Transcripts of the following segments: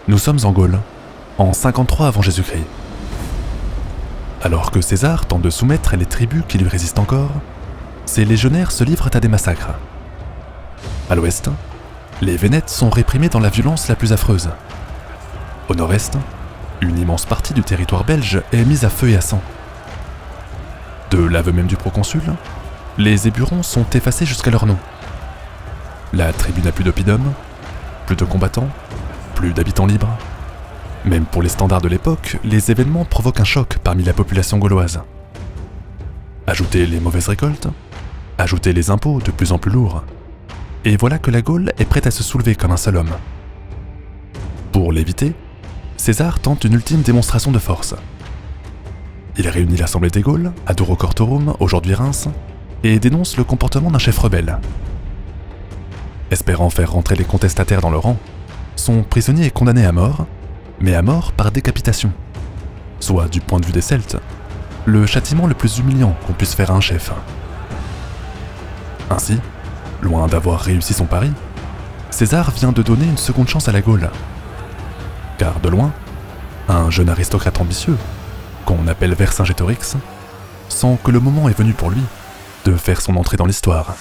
Nous sommes en Gaule, en 53 avant Jésus-Christ. Alors que César tente de soumettre les tribus qui lui résistent encore, ses légionnaires se livrent à des massacres. À l'ouest, les Vénètes sont réprimés dans la violence la plus affreuse. Au nord-est, une immense partie du territoire belge est mise à feu et à sang. De l'aveu même du proconsul, les Éburons sont effacés jusqu'à leur nom. La tribu n'a plus d'oppidum, plus de combattants, plus d'habitants libres. Même pour les standards de l'époque, les événements provoquent un choc parmi la population gauloise. Ajoutez les mauvaises récoltes, ajoutez les impôts de plus en plus lourds, et voilà que la Gaule est prête à se soulever comme un seul homme. Pour l'éviter, César tente une ultime démonstration de force. Il réunit l'Assemblée des Gaules, à Durocortorum, aujourd'hui Reims, et dénonce le comportement d'un chef rebelle. Espérant faire rentrer les contestataires dans le rang, son prisonnier est condamné à mort, mais à mort par décapitation, soit, du point de vue des Celtes, le châtiment le plus humiliant qu'on puisse faire à un chef. Ainsi, loin d'avoir réussi son pari, César vient de donner une seconde chance à la Gaule. Car de loin, un jeune aristocrate ambitieux, qu'on appelle Vercingétorix, sent que le moment est venu pour lui de faire son entrée dans l'histoire.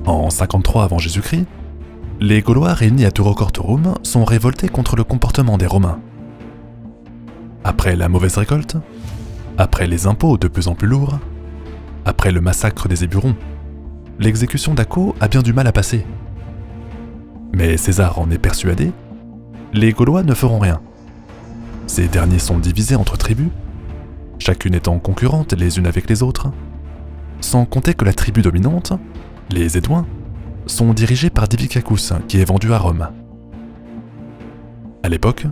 En 53 avant Jésus-Christ, les Gaulois réunis à Durocortorum sont révoltés contre le comportement des Romains. Après la mauvaise récolte, après les impôts de plus en plus lourds, après le massacre des Éburons, l'exécution d'Acco a bien du mal à passer. Mais César en est persuadé, les Gaulois ne feront rien. Ces derniers sont divisés entre tribus, chacune étant concurrente les unes avec les autres, sans compter que la tribu dominante, les Édouins, sont dirigés par Divicacus, qui est vendu à Rome. À l'époque,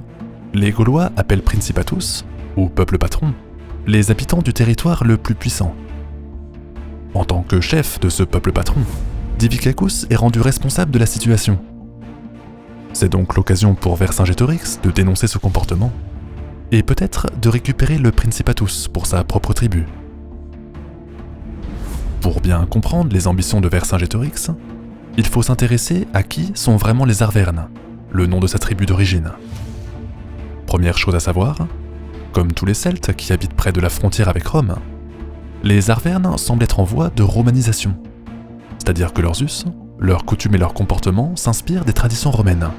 les Gaulois appellent Principatus, ou peuple patron, les habitants du territoire le plus puissant. En tant que chef de ce peuple patron, Divicacus est rendu responsable de la situation. C'est donc l'occasion pour Vercingétorix de dénoncer ce comportement, et peut-être de récupérer le Principatus pour sa propre tribu. Pour bien comprendre les ambitions de Vercingétorix, il faut s'intéresser à qui sont vraiment les Arvernes, le nom de sa tribu d'origine. Première chose à savoir, comme tous les Celtes qui habitent près de la frontière avec Rome, les Arvernes semblent être en voie de romanisation, c'est-à-dire que leurs us, leurs coutumes et leurs comportements s'inspirent des traditions romaines.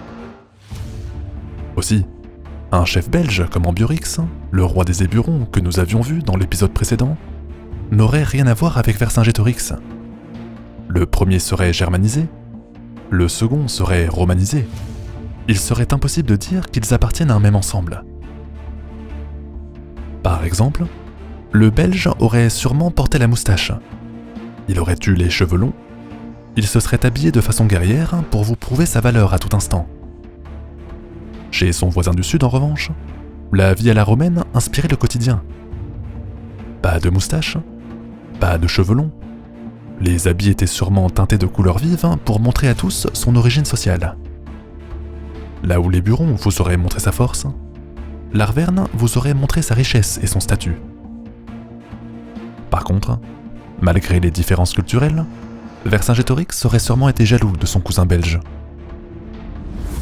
Aussi, un chef belge comme Ambiorix, le roi des Éburons que nous avions vu dans l'épisode précédent, n'aurait rien à voir avec Vercingétorix. Le premier serait germanisé, le second serait romanisé. Il serait impossible de dire qu'ils appartiennent à un même ensemble. Par exemple, le Belge aurait sûrement porté la moustache. Il aurait eu les cheveux longs. Il se serait habillé de façon guerrière pour vous prouver sa valeur à tout instant. Chez son voisin du Sud, en revanche, la vie à la romaine inspirait le quotidien. Pas de moustache, pas de cheveux longs. Les habits étaient sûrement teintés de couleurs vives pour montrer à tous son origine sociale. Là où les Burons vous auraient montré sa force, l'Arverne vous aurait montré sa richesse et son statut. Par contre, malgré les différences culturelles, Vercingétorix aurait sûrement été jaloux de son cousin belge.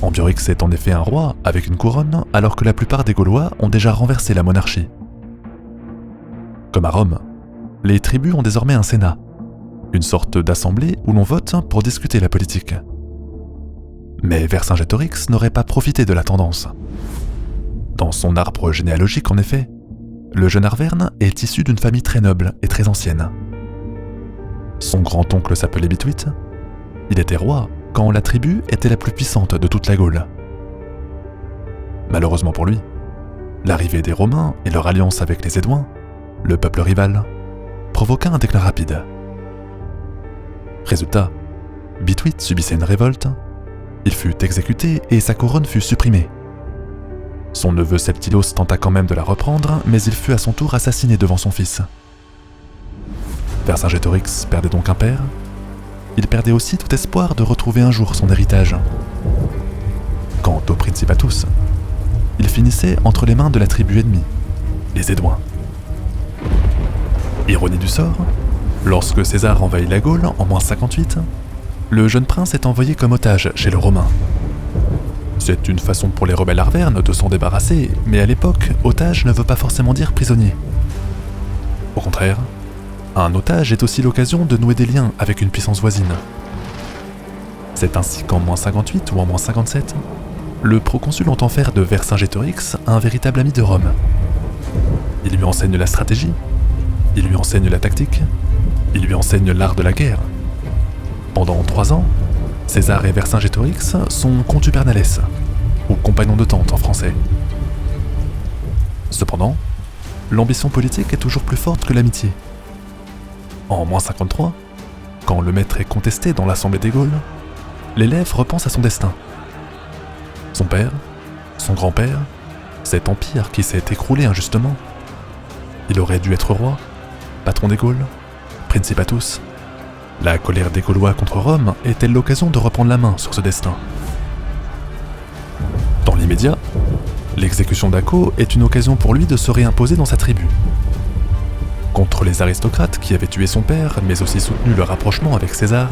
Ambiorix est en effet un roi avec une couronne, alors que la plupart des Gaulois ont déjà renversé la monarchie. Comme à Rome, les tribus ont désormais un sénat, une sorte d'assemblée où l'on vote pour discuter la politique. Mais Vercingétorix n'aurait pas profité de la tendance. Dans son arbre généalogique, en effet, le jeune Arverne est issu d'une famille très noble et très ancienne. Son grand-oncle s'appelait Bituit. Il était roi quand la tribu était la plus puissante de toute la Gaule. Malheureusement pour lui, l'arrivée des Romains et leur alliance avec les Édouins, le peuple rival, provoqua un déclin rapide. Résultat, Bituit subissait une révolte, il fut exécuté et sa couronne fut supprimée. Son neveu Septilos tenta quand même de la reprendre, mais il fut à son tour assassiné devant son fils. Vercingétorix perdait donc un père. Il perdait aussi tout espoir de retrouver un jour son héritage. Quant au Principatus, il finissait entre les mains de la tribu ennemie, les Édouins. Ironie du sort, lorsque César envahit la Gaule en -58, le jeune prince est envoyé comme otage chez les Romains. C'est une façon pour les rebelles arvernes de s'en débarrasser, mais à l'époque, otage ne veut pas forcément dire prisonnier. Au contraire, un otage est aussi l'occasion de nouer des liens avec une puissance voisine. C'est ainsi qu'en -58 ou en -57, le proconsul entend faire de Vercingétorix un véritable ami de Rome. Il lui enseigne la stratégie, il lui enseigne la tactique, il lui enseigne l'art de la guerre. Pendant 3 ans, César et Vercingétorix sont contubernales, ou compagnons de tente en français. Cependant, l'ambition politique est toujours plus forte que l'amitié. En -53, quand le maître est contesté dans l'Assemblée des Gaules, l'élève repense à son destin. Son père, son grand-père, cet empire qui s'est écroulé injustement. Il aurait dû être roi, patron des Gaules, principatus. La colère des Gaulois contre Rome est-elle l'occasion de reprendre la main sur ce destin? Dans l'immédiat, l'exécution d'Acco est une occasion pour lui de se réimposer dans sa tribu. Contre les aristocrates qui avaient tué son père, mais aussi soutenu le rapprochement avec César,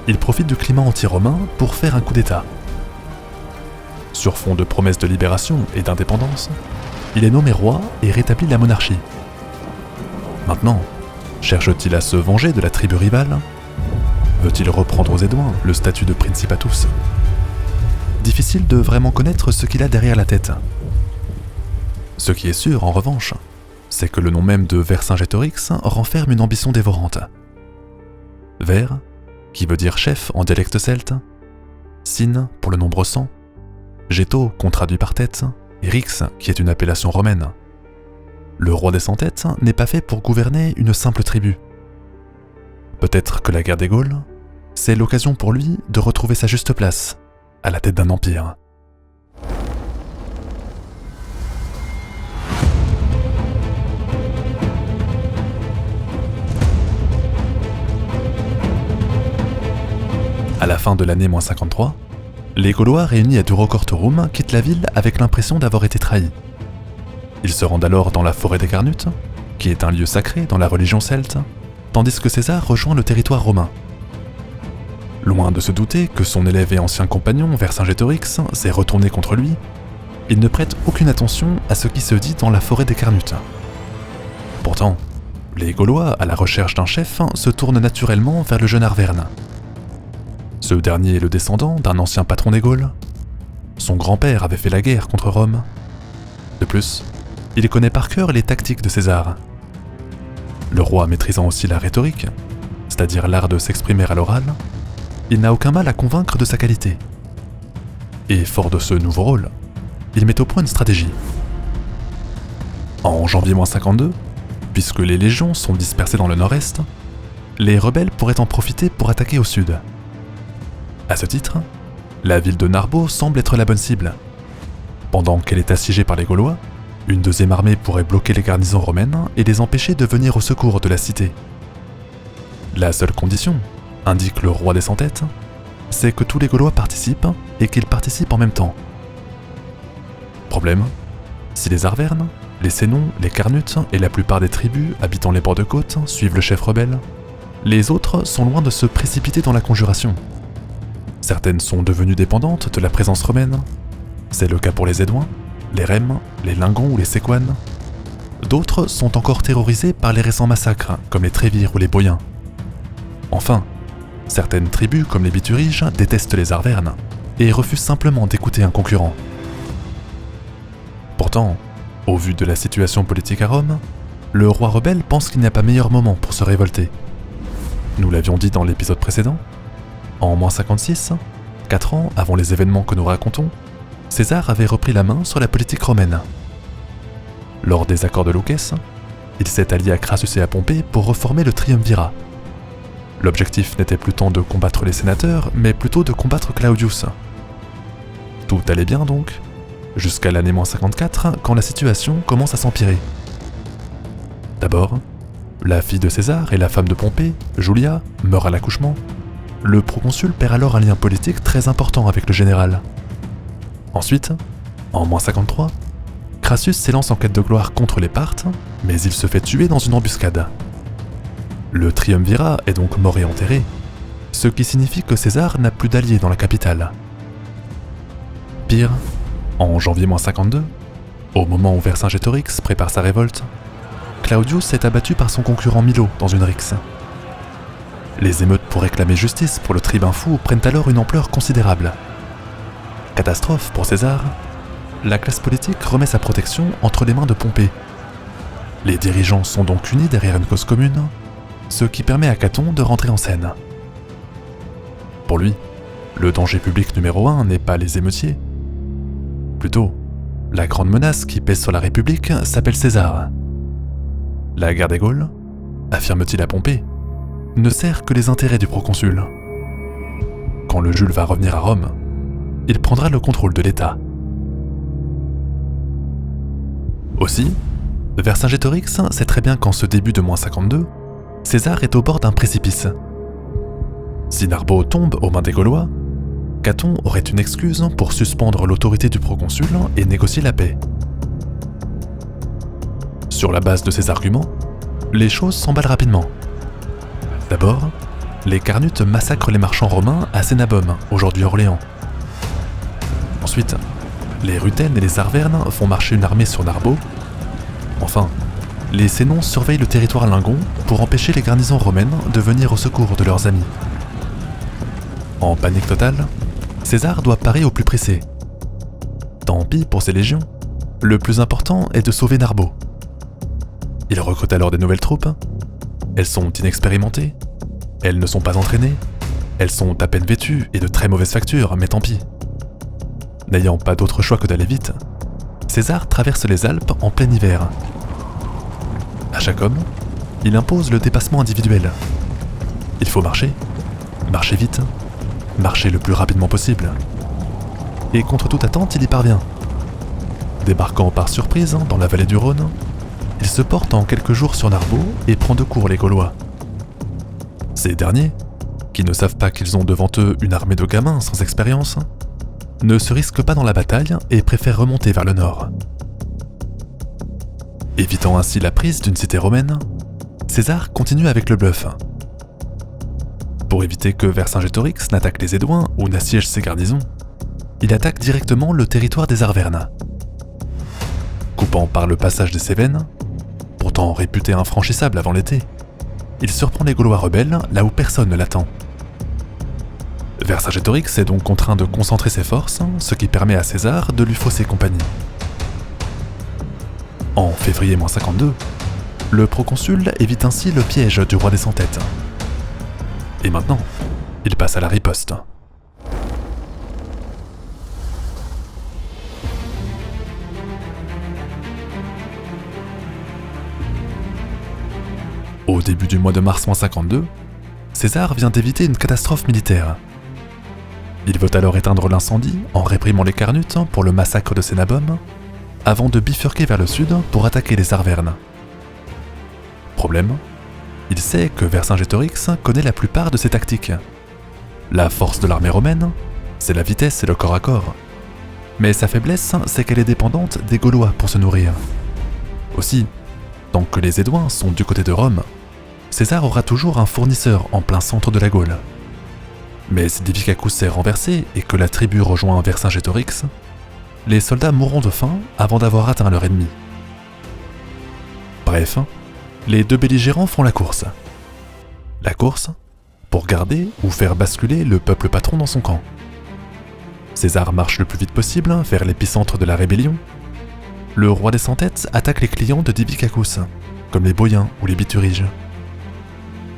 il profite du climat anti-romain pour faire un coup d'État. Sur fond de promesses de libération et d'indépendance, il est nommé roi et rétablit la monarchie. Maintenant, cherche-t-il à se venger de la tribu rivale? Veut-il reprendre aux Édouins le statut de principatus? Difficile de vraiment connaître ce qu'il a derrière la tête. Ce qui est sûr, en revanche, c'est que le nom même de Vercingétorix renferme une ambition dévorante. Ver, qui veut dire chef en dialecte celte, Sin pour le nombre 100, Geto qu'on traduit par tête, et Rix qui est une appellation romaine. Le roi des 100 têtes n'est pas fait pour gouverner une simple tribu. Peut-être que la guerre des Gaules, c'est l'occasion pour lui de retrouver sa juste place, à la tête d'un empire. À la fin de l'année -53, les Gaulois réunis à Durocortorum quittent la ville avec l'impression d'avoir été trahis. Ils se rendent alors dans la forêt des Carnutes, qui est un lieu sacré dans la religion celte, tandis que César rejoint le territoire romain. Loin de se douter que son élève et ancien compagnon Vercingétorix s'est retourné contre lui, il ne prête aucune attention à ce qui se dit dans la forêt des Carnutes. Pourtant, les Gaulois, à la recherche d'un chef, se tournent naturellement vers le jeune Arverne. Ce dernier est le descendant d'un ancien patron des Gaules. Son grand-père avait fait la guerre contre Rome. De plus, il connaît par cœur les tactiques de César. Le roi maîtrisant aussi la rhétorique, c'est-à-dire l'art de s'exprimer à l'oral, il n'a aucun mal à convaincre de sa qualité. Et fort de ce nouveau rôle, il met au point une stratégie. En janvier -52, puisque les légions sont dispersées dans le nord-est, les rebelles pourraient en profiter pour attaquer au sud. À ce titre, la ville de Narbo semble être la bonne cible. Pendant qu'elle est assiégée par les Gaulois, une deuxième armée pourrait bloquer les garnisons romaines et les empêcher de venir au secours de la cité. La seule condition, indique le roi des 100 têtes, c'est que tous les Gaulois participent et qu'ils participent en même temps. Problème, si les Arvernes, les Sénons, les Carnutes et la plupart des tribus habitant les bords de côte suivent le chef rebelle, les autres sont loin de se précipiter dans la conjuration. Certaines sont devenues dépendantes de la présence romaine. C'est le cas pour les Édouins, les Rèmes, les Lingons ou les Séquanes. D'autres sont encore terrorisés par les récents massacres, comme les Trévires ou les Boïens. Enfin, certaines tribus, comme les Bituriges, détestent les Arvernes et refusent simplement d'écouter un concurrent. Pourtant, au vu de la situation politique à Rome, le roi rebelle pense qu'il n'y a pas meilleur moment pour se révolter. Nous l'avions dit dans l'épisode précédent, en -56, 4 ans avant les événements que nous racontons, César avait repris la main sur la politique romaine. Lors des accords de Lucès, il s'est allié à Crassus et à Pompée pour reformer le triumvirat. L'objectif n'était plus tant de combattre les sénateurs, mais plutôt de combattre Claudius. Tout allait bien donc, jusqu'à l'année -54, quand la situation commence à s'empirer. D'abord, la fille de César et la femme de Pompée, Julia, meurt à l'accouchement. Le proconsul perd alors un lien politique très important avec le général. Ensuite, En -53, Crassus s'élance en quête de gloire contre les Parthes, mais il se fait tuer dans une embuscade. Le triumvirat est donc mort et enterré, ce qui signifie que César n'a plus d'alliés dans la capitale. Pire, en janvier -52, au moment où Vercingétorix prépare sa révolte, Claudius est abattu par son concurrent Milo dans une rixe. Les émeutes pour réclamer justice pour le tribun fou prennent alors une ampleur considérable. Catastrophe pour César, la classe politique remet sa protection entre les mains de Pompée. Les dirigeants sont donc unis derrière une cause commune, ce qui permet à Caton de rentrer en scène. Pour lui, le danger public numéro 1 n'est pas les émeutiers. Plutôt, la grande menace qui pèse sur la République s'appelle César. La guerre des Gaules, affirme-t-il à Pompée, ne sert que les intérêts du proconsul. Quand le Jules va revenir à Rome, il prendra le contrôle de l'État. Aussi, Vercingétorix sait très bien qu'en ce début de -52, César est au bord d'un précipice. Si Narbo tombe aux mains des Gaulois, Caton aurait une excuse pour suspendre l'autorité du proconsul et négocier la paix. Sur la base de ces arguments, les choses s'emballent rapidement. D'abord, les Carnutes massacrent les marchands romains à Cénabum, aujourd'hui Orléans. Ensuite, les Rutènes et les Arvernes font marcher une armée sur Narbo. Enfin, les Sénons surveillent le territoire lingon pour empêcher les garnisons romaines de venir au secours de leurs amis. En panique totale, César doit parer au plus pressé. Tant pis pour ses légions, le plus important est de sauver Narbo. Il recrute alors des nouvelles troupes. Elles sont inexpérimentées, elles ne sont pas entraînées, elles sont à peine vêtues et de très mauvaise facture, mais tant pis. N'ayant pas d'autre choix que d'aller vite, César traverse les Alpes en plein hiver. À chaque homme, il impose le dépassement individuel. Il faut marcher vite, marcher le plus rapidement possible. Et contre toute attente, il y parvient. Débarquant par surprise dans la vallée du Rhône, il se porte en quelques jours sur Narbo et prend de court les Gaulois. Ces derniers, qui ne savent pas qu'ils ont devant eux une armée de gamins sans expérience, ne se risquent pas dans la bataille et préfèrent remonter vers le nord. Évitant ainsi la prise d'une cité romaine, César continue avec le bluff. Pour éviter que Vercingétorix n'attaque les Édouins ou n'assiège ses garnisons, il attaque directement le territoire des Arvernes. Coupant par le passage des Cévennes, pourtant réputé infranchissable avant l'été, il surprend les Gaulois rebelles là où personne ne l'attend. Vercingétorix est donc contraint de concentrer ses forces, ce qui permet à César de lui fausser compagnie. En février -52, le proconsul évite ainsi le piège du roi des Cent-Têtes. Et maintenant, il passe à la riposte. Au début du mois de mars -52, César vient d'éviter une catastrophe militaire. Il veut alors éteindre l'incendie en réprimant les Carnutes pour le massacre de Cénabum, avant de bifurquer vers le sud pour attaquer les Arvernes. Problème, il sait que Vercingétorix connaît la plupart de ses tactiques. La force de l'armée romaine, c'est la vitesse et le corps à corps. Mais sa faiblesse, c'est qu'elle est dépendante des Gaulois pour se nourrir. Aussi, tant que les Édouins sont du côté de Rome, César aura toujours un fournisseur en plein centre de la Gaule. Mais si Divicacus est renversé et que la tribu rejoint Vercingétorix, les soldats mourront de faim avant d'avoir atteint leur ennemi. Bref, les deux belligérants font la course. La course pour garder ou faire basculer le peuple patron dans son camp. César marche le plus vite possible vers l'épicentre de la rébellion. Le roi des Cent-Têtes attaque les clients de Divicacus, comme les Boïens ou les Bituriges.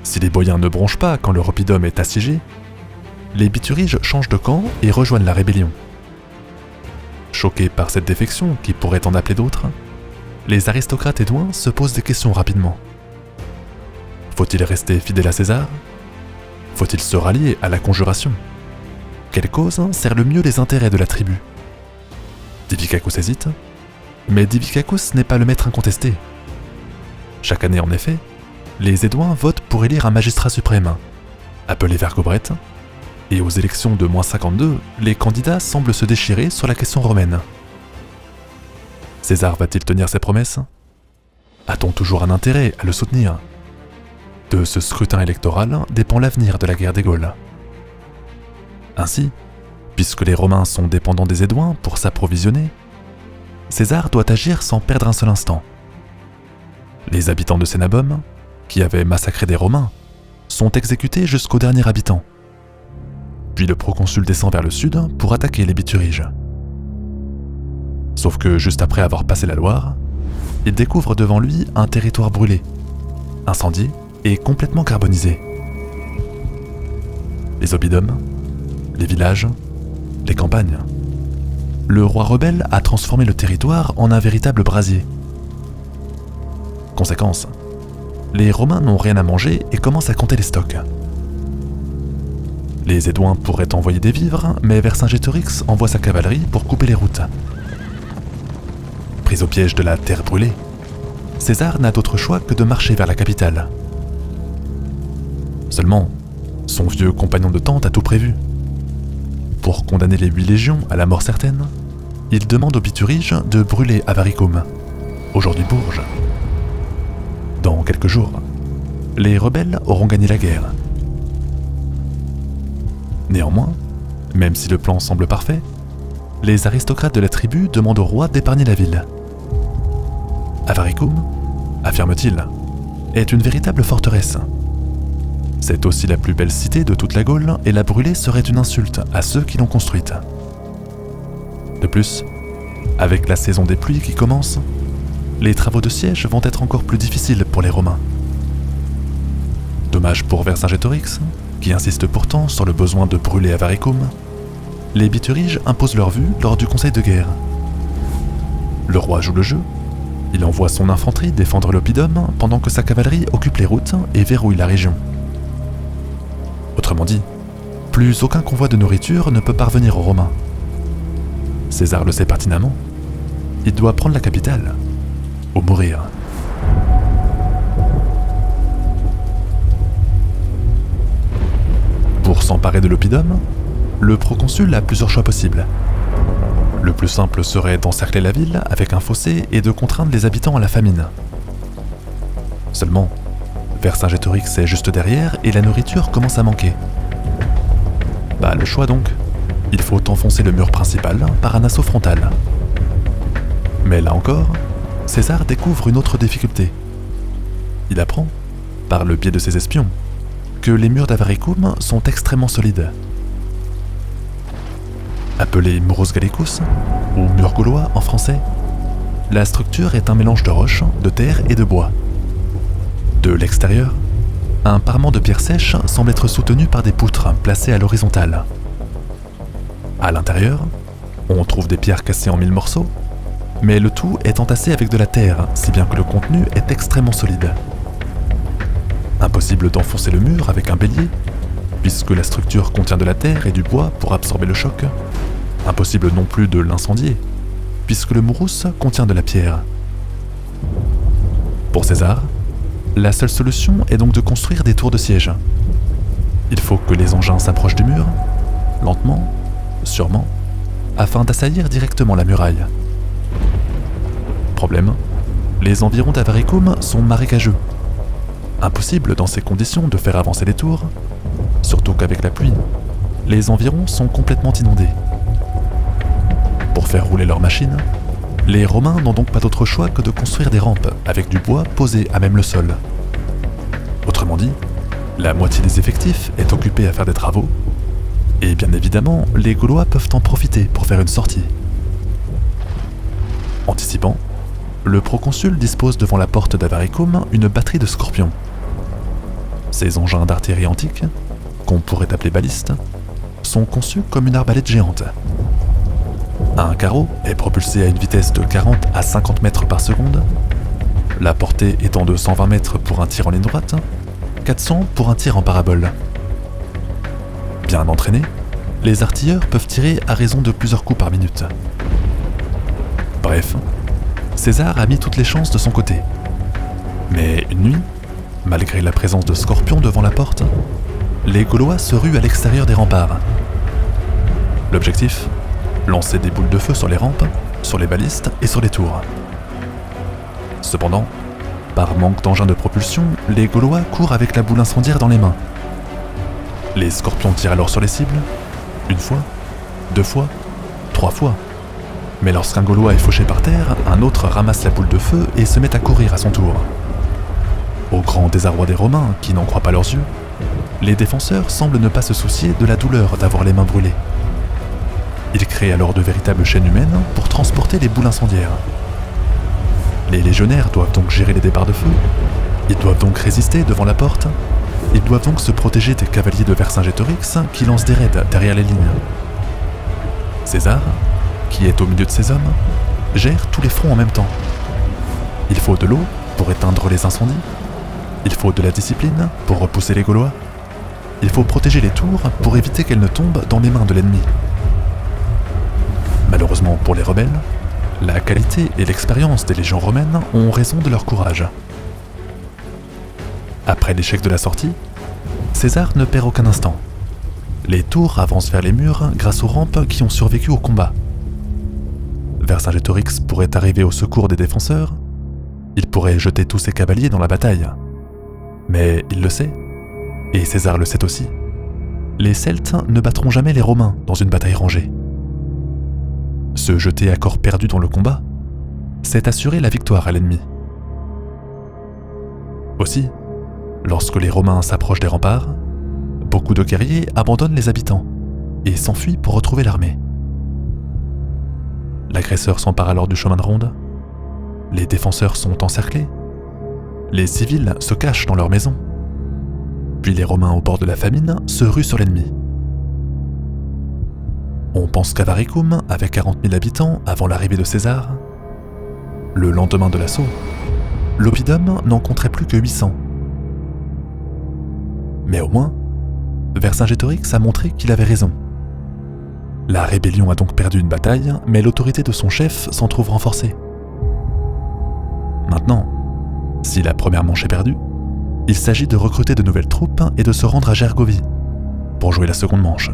Si les Boïens ne bronchent pas quand le Oppidum est assiégé, les Bituriges changent de camp et rejoignent la rébellion. Choqués par cette défection qui pourrait en appeler d'autres, les aristocrates édouins se posent des questions rapidement. Faut-il rester fidèle à César? Faut-il se rallier à la conjuration? Quelle cause sert le mieux les intérêts de la tribu? Divicacus hésite, mais Divicacus n'est pas le maître incontesté. Chaque année en effet, les Édouins votent pour élire un magistrat suprême, appelé Vergobrette, et aux élections de -52, les candidats semblent se déchirer sur la question romaine. César va-t-il tenir ses promesses? A-t-on toujours un intérêt à le soutenir? De ce scrutin électoral dépend l'avenir de la guerre des Gaules. Ainsi, puisque les Romains sont dépendants des Édouins pour s'approvisionner, César doit agir sans perdre un seul instant. Les habitants de Cénabum, qui avaient massacré des Romains, sont exécutés jusqu'au dernier habitant. Puis le proconsul descend vers le sud pour attaquer les Bituriges. Sauf que juste après avoir passé la Loire, il découvre devant lui un territoire brûlé, incendié et complètement carbonisé. Les oppidums, les villages, les campagnes. Le roi rebelle a transformé le territoire en un véritable brasier. Conséquence, les Romains n'ont rien à manger et commencent à compter les stocks. Les Édouins pourraient envoyer des vivres, mais Vercingétorix envoie sa cavalerie pour couper les routes. Pris au piège de la terre brûlée, César n'a d'autre choix que de marcher vers la capitale. Seulement, son vieux compagnon de tente a tout prévu. Pour condamner les 8 légions à la mort certaine, il demande aux Bituriges de brûler Avaricum, aujourd'hui Bourges. Dans quelques jours, les rebelles auront gagné la guerre. Néanmoins, même si le plan semble parfait, les aristocrates de la tribu demandent au roi d'épargner la ville. Avaricum, affirme-t-il, est une véritable forteresse. C'est aussi la plus belle cité de toute la Gaule et la brûler serait une insulte à ceux qui l'ont construite. De plus, avec la saison des pluies qui commence, les travaux de siège vont être encore plus difficiles pour les Romains. Dommage pour Vercingétorix, qui insiste pourtant sur le besoin de brûler Avaricum, les Bituriges imposent leur vue lors du conseil de guerre. Le roi joue le jeu, il envoie son infanterie défendre l'oppidum pendant que sa cavalerie occupe les routes et verrouille la région. Autrement dit, plus aucun convoi de nourriture ne peut parvenir aux Romains. César le sait pertinemment, il doit prendre la capitale, ou mourir. Pour s'emparer de l'oppidum, le proconsul a plusieurs choix possibles. Le plus simple serait d'encercler la ville avec un fossé et de contraindre les habitants à la famine. Seulement, Vercingétorix est juste derrière et la nourriture commence à manquer. Pas le choix donc, il faut enfoncer le mur principal par un assaut frontal. Mais là encore, César découvre une autre difficulté. Il apprend, par le biais de ses espions, que les murs d'Avaricum sont extrêmement solides. Appelé Murus Gallicus, ou mur gaulois en français, la structure est un mélange de roches, de terre et de bois. De l'extérieur, un parement de pierre sèche semble être soutenu par des poutres placées à l'horizontale. À l'intérieur, on trouve des pierres cassées en 1000 morceaux, mais le tout est entassé avec de la terre, si bien que le contenu est extrêmement solide. Impossible d'enfoncer le mur avec un bélier, puisque la structure contient de la terre et du bois pour absorber le choc. Impossible non plus de l'incendier, puisque le Murus contient de la pierre. Pour César, la seule solution est donc de construire des tours de siège. Il faut que les engins s'approchent du mur, lentement, sûrement, afin d'assaillir directement la muraille. Problème, les environs d'Avaricum sont marécageux. Impossible dans ces conditions de faire avancer les tours, surtout qu'avec la pluie, les environs sont complètement inondés. Pour faire rouler leurs machines, les Romains n'ont donc pas d'autre choix que de construire des rampes avec du bois posé à même le sol. Autrement dit, la moitié des effectifs est occupée à faire des travaux, et bien évidemment, les Gaulois peuvent en profiter pour faire une sortie. Anticipant, le proconsul dispose devant la porte d'Avaricum une batterie de scorpions. Ces engins d'artillerie antique, qu'on pourrait appeler balistes, sont conçus comme une arbalète géante. Un carreau est propulsé à une vitesse de 40 à 50 mètres par seconde, la portée étant de 120 mètres pour un tir en ligne droite, 400 pour un tir en parabole. Bien entraînés, les artilleurs peuvent tirer à raison de plusieurs coups par minute. Bref, César a mis toutes les chances de son côté. Mais une nuit, malgré la présence de scorpions devant la porte, les Gaulois se ruent à l'extérieur des remparts. L'objectif ? Lancer des boules de feu sur les rampes sur les balistes et sur les tours. Cependant, par manque d'engins de propulsion, les Gaulois courent avec la boule incendiaire dans les mains. Les scorpions tirent alors sur les cibles, une fois, 2 fois, 3 fois. Mais lorsqu'un Gaulois est fauché par terre, un autre ramasse la boule de feu et se met à courir à son tour. Au grand désarroi des Romains, qui n'en croient pas leurs yeux, les défenseurs semblent ne pas se soucier de la douleur d'avoir les mains brûlées. Ils créent alors de véritables chaînes humaines pour transporter les boules incendiaires. Les légionnaires doivent donc gérer les départs de feu, ils doivent donc résister devant la porte, ils doivent donc se protéger des cavaliers de Vercingétorix qui lancent des raids derrière les lignes. César, qui est au milieu de ses hommes, gère tous les fronts en même temps. Il faut de l'eau pour éteindre les incendies, il faut de la discipline pour repousser les Gaulois, il faut protéger les tours pour éviter qu'elles ne tombent dans les mains de l'ennemi. Malheureusement pour les rebelles, la qualité et l'expérience des légions romaines ont raison de leur courage. Après l'échec de la sortie, César ne perd aucun instant. Les tours avancent vers les murs grâce aux rampes qui ont survécu au combat. Vercingétorix pourrait arriver au secours des défenseurs, il pourrait jeter tous ses cavaliers dans la bataille. Mais il le sait, et César le sait aussi, les Celtes ne battront jamais les Romains dans une bataille rangée. Se jeter à corps perdu dans le combat, c'est assurer la victoire à l'ennemi. Aussi, lorsque les Romains s'approchent des remparts, beaucoup de guerriers abandonnent les habitants et s'enfuient pour retrouver l'armée. L'agresseur s'empare alors du chemin de ronde, les défenseurs sont encerclés, les civils se cachent dans leurs maisons, puis les Romains au bord de la famine se ruent sur l'ennemi. On pense qu'Avaricum avait 40 000 habitants avant l'arrivée de César. Le lendemain de l'assaut, l'Oppidum n'en compterait plus que 800. Mais au moins, Vercingétorix a montré qu'il avait raison. La rébellion a donc perdu une bataille, mais l'autorité de son chef s'en trouve renforcée. Maintenant, si la première manche est perdue, il s'agit de recruter de nouvelles troupes et de se rendre à Gergovie pour jouer la seconde manche.